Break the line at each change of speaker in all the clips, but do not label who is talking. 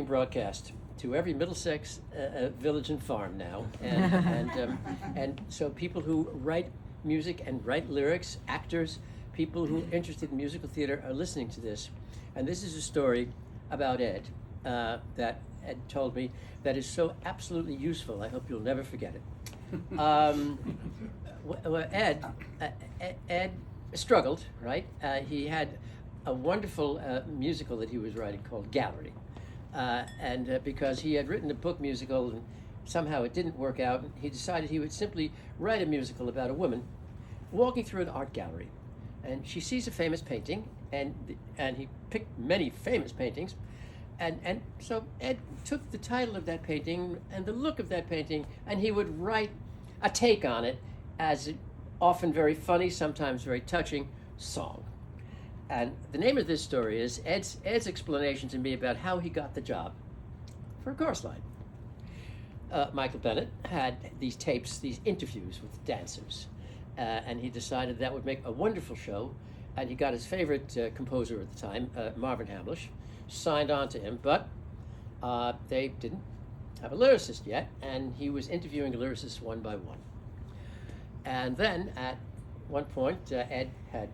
broadcast to every Middlesex village and farm now, and so people who write music and write lyrics, actors, people who are interested in musical theater are listening to this, and this is a story about Ed that Ed told me that is so absolutely useful. I hope you'll never forget it. Ed struggled, right? He had a wonderful musical that he was writing called Gallery. And because he had written a book musical and somehow it didn't work out, he decided he would simply write a musical about a woman walking through an art gallery. And she sees a famous painting, and he picked many famous paintings. And so Ed took the title of that painting and the look of that painting, and he would write a take on it as often very funny, sometimes very touching song. And the name of this story is Ed's explanation to me about how he got the job for a chorus line. Michael Bennett had these tapes, these interviews with dancers, and he decided that would make a wonderful show. And he got his favorite composer at the time, Marvin Hamlish, signed on to him, but they didn't have a lyricist yet, and he was interviewing lyricists one by one. And then at one point, Ed had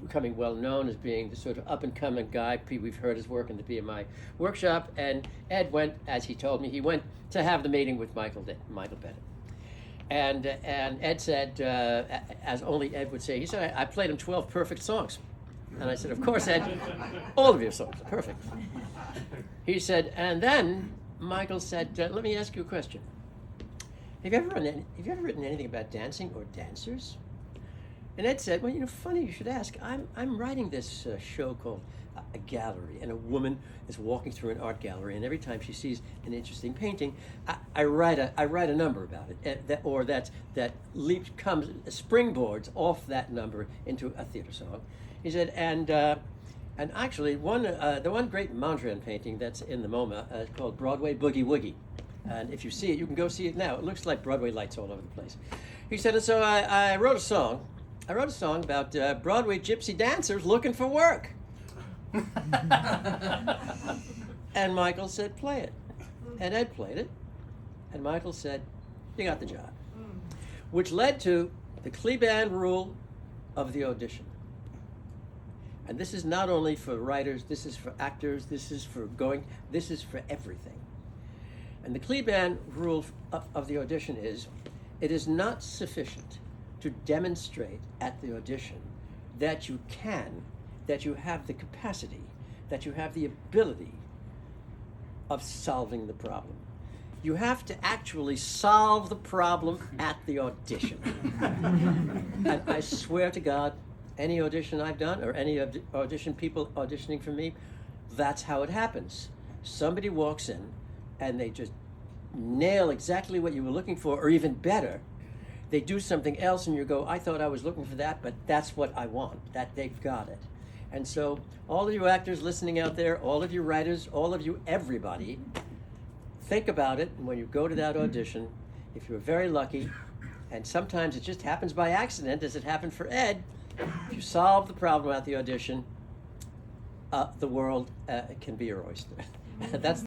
becoming well known as being the sort of up and coming guy. We've heard his work in the BMI workshop, and Ed went, as he told me, he went to have the meeting with Michael Bennett. And Ed said, as only Ed would say, he said, I played him 12 perfect songs. And I said, of course, Ed, all of your songs are perfect. He said, and then Michael said, let me ask you a question. Have you ever written anything about dancing or dancers? And Ed said, well, funny you should ask. I'm writing this show called A Gallery, and a woman is walking through an art gallery, and every time she sees an interesting painting, I write a number about it, that springboards off that number into a theater song. He said, and actually the one great Mondrian painting that's in the MoMA is called Broadway Boogie Woogie. And if you see it, you can go see it now. It looks like Broadway lights all over the place. He said, and so I wrote a song. I wrote a song about Broadway gypsy dancers looking for work. And Michael said, play it. And Ed played it. And Michael said, you got the job. Which led to the Kleban rule of the audition. And this is not only for writers, this is for actors, this is for everything. And the Kleban rule of the audition is, it is not sufficient to demonstrate at the audition that you have the capacity, that you have the ability of solving the problem. You have to actually solve the problem at the audition. And I swear to God, any audition I've done, or any audition people auditioning for me, that's how it happens. Somebody walks in and they just nail exactly what you were looking for, or even better. They do something else and you go, I thought I was looking for that, but that's what I want. That they've got it. And so all of you actors listening out there, all of you writers, all of you, everybody, think about it. And when you go to that audition, if you're very lucky, and sometimes it just happens by accident, as it happened for Ed, if you solve the problem at the audition, the world can be your oyster. That's